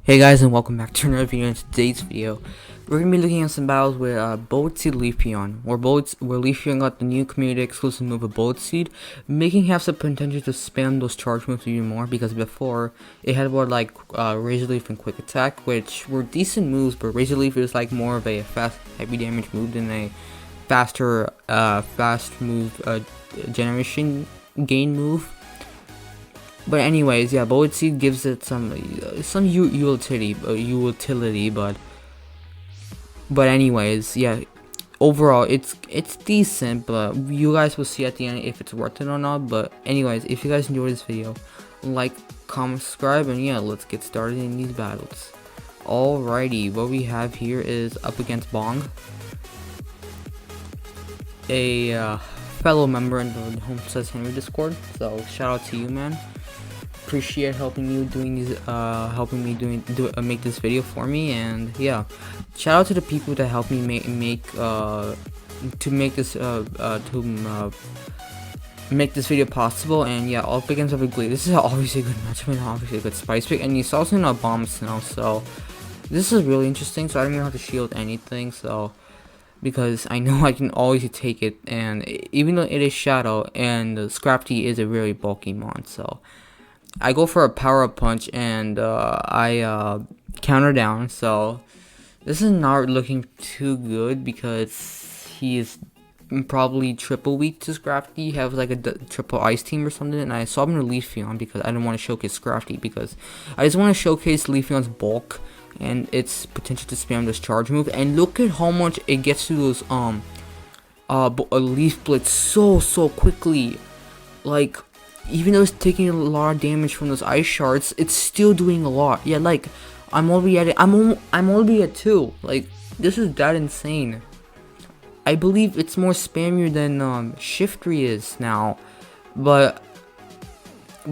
Hey guys, and welcome back to another video. In today's video, we're gonna be looking at some battles with Bullet Seed Leafeon, where Leafeon got the new community exclusive move of Bullet Seed, making him have some potential to spam those charge moves even more. Because before it had more like Razor Leaf and Quick Attack, which were decent moves, but Razor Leaf is like more of a fast, heavy damage move than a faster, fast move generation gain move. But anyways, yeah, Bullet Seed gives it some utility, but anyways, yeah, overall it's decent, but you guys will see at the end if it's worth it or not. But anyways, if you guys enjoyed this video, like, comment, subscribe, and yeah, let's get started in these battles. Alrighty, what we have here is up against Bong, a fellow member in the Home Says Henry Discord. So shout out to you, man. Appreciate helping you doing these make this video for me. And yeah, shout out to the people that helped me make this video possible. And yeah, up against a big lead. This is obviously a good matchup and obviously a good spice pick, and he's also in a bomb snow, so this is really interesting. So I don't even have to shield anything, so because I know I can always take it, and even though it is shadow and Scrafty is a really bulky mon, so I go for a power-up punch, and I counter down. So this is not looking too good because he is probably triple weak to Scrafty. He has like a triple ice team or something, and I saw him in Leafeon because I didn't want to showcase Scrafty, because I just want to showcase Leafeon's bulk and its potential to spam this charge move. And look at how much it gets to those Leaf Blitz so quickly. Like, even though it's taking a lot of damage from those ice shards, it's still doing a lot. Yeah, like, I'm already at it. I'm already at 2. Like, this is that insane. I believe it's more spammier than Shiftry is now, but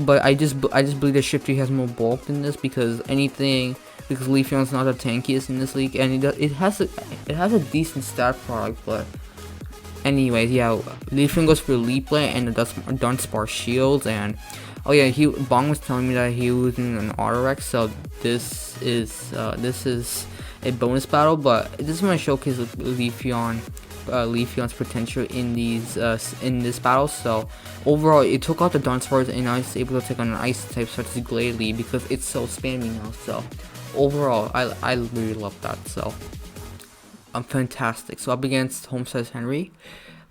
I just believe that Shiftry has more bulk than this, because Leafeon's not the tankiest in this league, and it has a decent stat product. But anyways, yeah, Leafeon goes for Leap Blade and the Dunsparce shields. And oh yeah, Bong was telling me that he was in an Autorex, so this is a bonus battle. But this is my showcase with Leafeon's potential in this battle. So overall, it took out the Dunsparce, and I was able to take on an Ice type such as Gladely because it's so spammy now. So overall, I really love that. So fantastic. So up against Home Says Henry,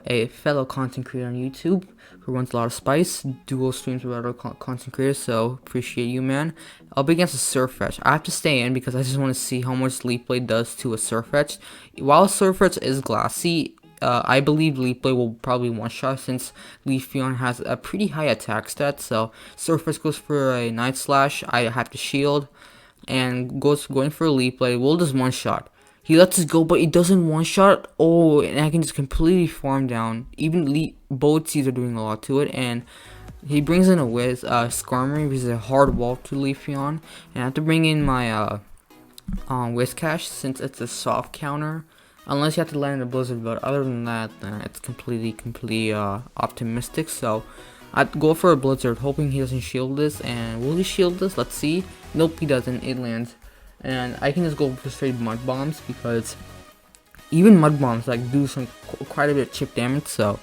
a fellow content creator on YouTube who runs a lot of spice, dual streams with other content creators, so appreciate you, man. Up against a Surfetch. I have to stay in because I just want to see how much Leaf Blade does to a Surfetch. While Surfetch is glassy, I believe Leaf Blade will probably one-shot, since Leafeon has a pretty high attack stat. So Surfetch goes for a Night Slash, I have to shield, and going for a Leaf Blade. Will just one-shot. He lets us go, but it doesn't one-shot. Oh, and I can just completely farm down. Even Bullet Seeds are doing a lot to it, and he brings in a Wiz, Skarmory, which is a hard wall to Leafeon. And I have to bring in my Wiz Cash, since it's a soft counter. Unless you have to land in a Blizzard, but other than that, it's completely optimistic. So I'd go for a Blizzard, hoping he doesn't shield this. And will he shield this? Let's see. Nope, he doesn't. It lands. And I can just go for straight Mud Bombs, because even Mud Bombs like do quite a bit of chip damage. So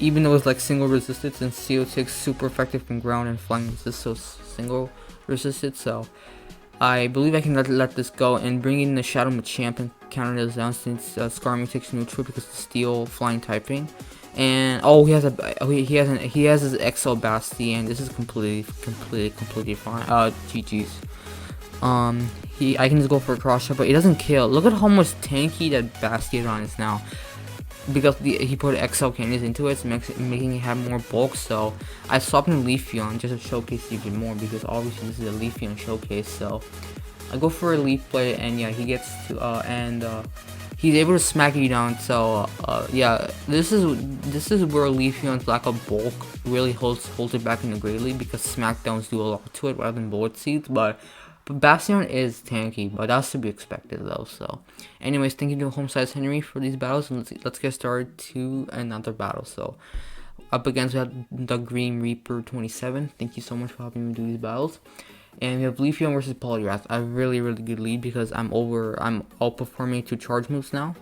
even though it's like single resistance, and CO6 super effective from ground and flying resist, so single resisted. So I believe I can let this go and bring in the Shadow Machamp and counter this down, since Skarmory takes neutral because of steel flying typing. And oh, he has his XL Basti, and this is completely fine. GG's. I can just go for a cross shot, but it doesn't kill. Look at how much tanky that Bastiodon is now, because he put XL candies into it, making it have more bulk. So I swapped in Leafeon just to showcase even more, because obviously this is a Leafeon showcase. So I go for a Leaf Blade, and yeah, he gets to he's able to smack you down. So yeah, this is where Leafeon's lack of bulk really holds it back in the Great League, because smackdowns do a lot to it rather than Bullet Seeds. But Bastion is tanky, but that's to be expected though. So anyways, thank you to Home Says Henry for these battles, and let's get started to another battle. So up against the Green Reaper 27. Thank you so much for helping me do these battles. And we have Leafeon versus Poliwrath. A really good lead because I'm outperforming 2 charge moves now.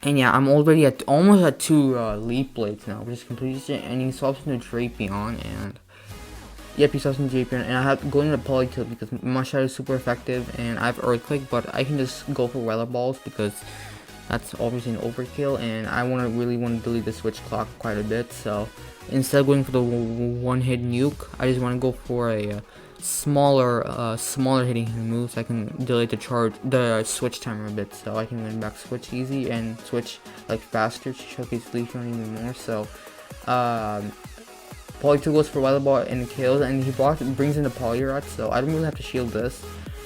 And yeah, I'm already at almost at 2 Leaf Blades now, which is completion. And he swaps into Drapion, and yep, he swaps into Drapion. And I have to go into Politoed because Machado is super effective, and I have Earthquake, but I can just go for Weather Balls because that's obviously an overkill, and I really want to delete the switch clock quite a bit. So instead of going for the one-hit nuke, I just want to go for a smaller hitting moves. I can delay the switch timer a bit, so I can win back switch easy and switch like faster to showcase Leafeon even more. So Politoed goes for Weather Ball and kills, and he brings in the Poliwrath, so I don't really have to shield this.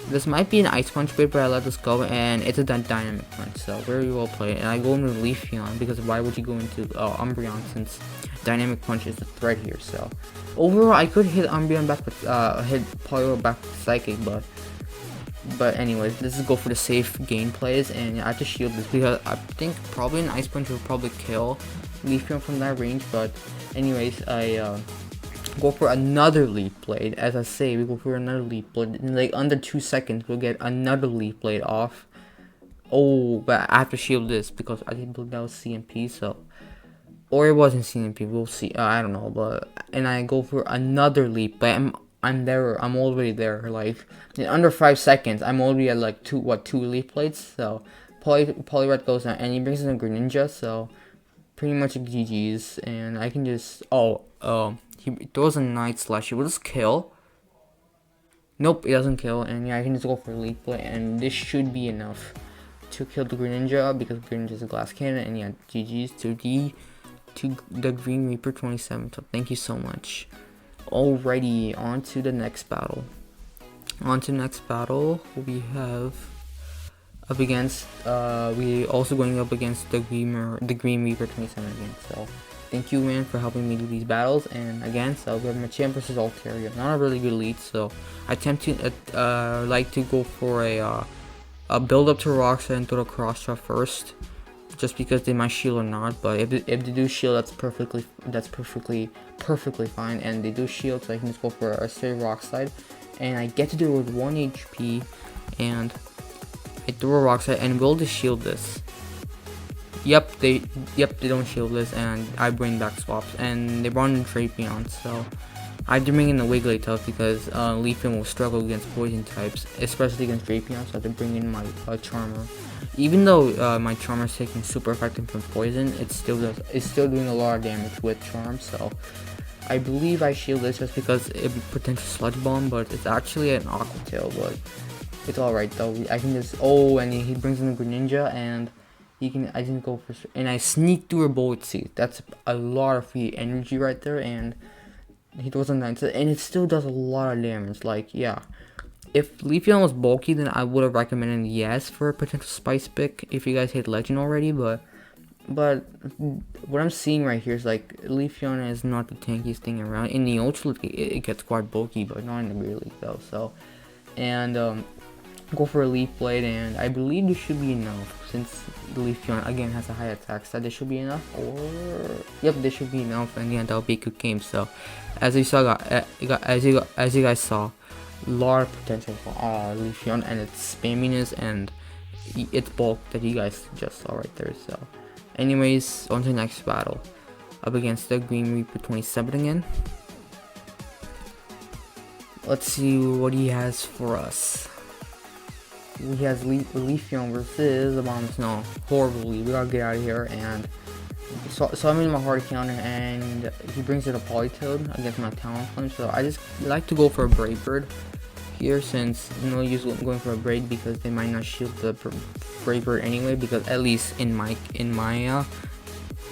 This might be an Ice Punch bait, but I let this go, and it's a Dynamic Punch, so very well played. And I go into Leafeon because why would you go into Umbreon since Dynamic Punch is the threat here? So overall, I could hit Umbreon back with hit Poliwrath back with Psychic, but anyways, let's just go for the safe game plays, and I have to shield this because I think probably an Ice Punch will probably kill Leafeon from that range. But anyways, I go for another Leaf Blade. As I say, we go for another Leaf Blade. In like under 2 seconds, we'll get another Leaf Blade off. Oh, but I have to shield this because I didn't believe that was CMP, so. Or it wasn't CMP, we'll see. I don't know, but. And I go for another Leaf Blade. I'm there, I'm already there. Like, in under 5 seconds, I'm already at like 2 Leaf Blades. So, Poliwrath goes down, and he brings in a Greninja, so. Pretty much GG's, and I can just. He throws a Night Slash. Will this kill? Nope, it doesn't kill. And yeah, I can just go for Leaf Blade, and this should be enough to kill the Greninja because Greninja is a glass cannon. And yeah, GG's to the Green Reaper 27. So thank you so much. Alrighty, on to the next battle. We have up against we also going up against the Green Reaper 27 again. So thank you, man, for helping me do these battles. And again, so we have Machamp versus Altaria. Not a really good lead, so I attempt to like to go for a build up to Rock Slide and throw the Cross Shot first, just because they might shield or not. But if they do shield, that's perfectly fine. And they do shield, so I can just go for a straight Rock Slide, and I get to do it with 1 HP, and I throw a Rock Slide, and will they shield this? Yep, they don't shield this, and I bring back swaps, and they brought in Drapion, so I had to bring in the Wigglytuff because Leafeon will struggle against poison types, especially against Drapion, so I had to bring in my Charmer. Even though my Charmer is taking super effective from poison, it's still doing a lot of damage with Charm, so I believe I shield this just because it potential Sludge Bomb, but it's actually an Aqua Tail, but it's alright though. I can just and he brings in the Greninja, and I didn't go for, and I sneak through a Bullet Seed. That's a lot of free energy right there, and he throws a 9, and it still does a lot of damage. Like, yeah, if Leafeon was bulky, then I would have recommended yes for a potential Spice pick if you guys hit Legend already, but what I'm seeing right here is like Leafeon is not the tankiest thing around. In the Ultra League, it gets quite bulky, but not in the Real League though. So, and go for a Leaf Blade, and I believe this should be enough since the Leafeon again has a high attack stat. This should be enough, or yep, this should be enough, and yeah, that'll be a good game. So, as you guys saw, a lot of potential for Leafeon and its spamminess and its bulk that you guys just saw right there. So, anyways, on to the next battle, up against the Green Reaper 27 again. Let's see what he has for us. He has Leafeon versus Abomasnow. Horribly, we gotta get out of here. And so I'm in my hard counter, and he brings in a Politoed against my Talonflame. So I just like to go for a Brave Bird here, since no use going for a Braid because they might not shield the Brave Bird anyway. Because at least in my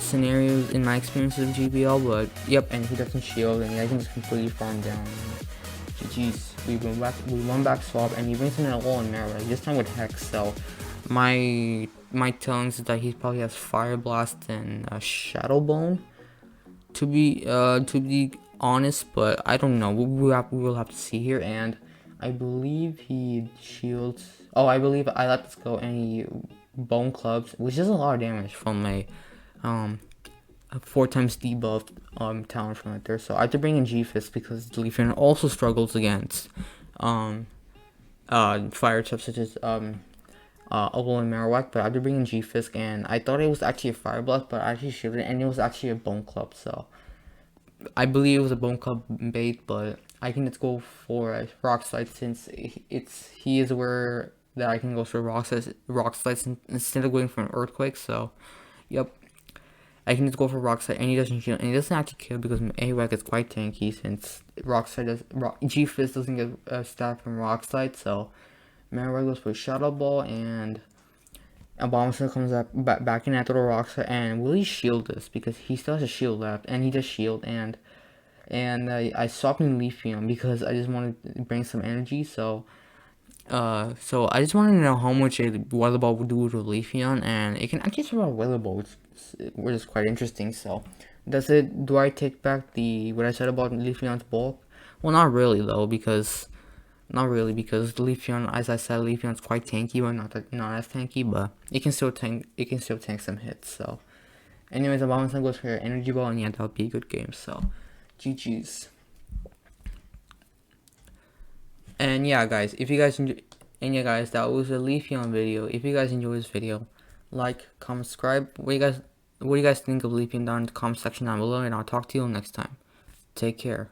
scenarios, in my experiences of GBL, but yep, and he doesn't shield, and I can just completely farm down. GG's. We won back swap, and he brings in an Alolan Marrow, like this time with Hex. So my telling is that he probably has Fire Blast and Shadow Bone, to be honest, but I don't know. We will have to see here. And I believe he shields. Oh, I believe I let this go, and he Bone Clubs, which is a lot of damage from a a 4 times debuffed talent from right there. So I had to bring in G-Fist because the Leafeon also struggles against fire types such as Olo and Marowak, but I had to bring in G-Fisk, and I thought it was actually a Fire Block, but I actually shielded it, and it was actually a Bone Club, so I believe it was a Bone Club bait, but I can just go for a Rock Slide since he is where that I can go for Rock Slides instead of going for an Earthquake, so yep. I can just go for Rock Slide, and he doesn't kill, and he doesn't actually kill because Marowak is quite tanky since G-Fist doesn't get a stat from Rock Slide, so Marowak goes for Shadow Ball, and Abomasnow comes back in after the Rock Slide, and will he shield this because he still has a shield left, and he does shield, and I swapped in Leafeon because I just wanted to bring some energy, so I just wanted to know how much a Weather Ball would do to Leafeon, and it can actually survive Weather Ball, which is quite interesting. So, do I take back what I said about Leafeon's bulk? Well, not really though, because the Leafeon, as I said, Leafeon's quite tanky, but not as tanky, but it can still tank some hits. So, anyways, Abomasnow goes for your Energy Ball, and yeah, that'll be a good game. So, GG's. And yeah, guys, that was a Leafeon video. If you guys enjoyed this video, like, comment, subscribe. What do you guys think of Leafeon down in the comment section down below, and I'll talk to you next time. Take care.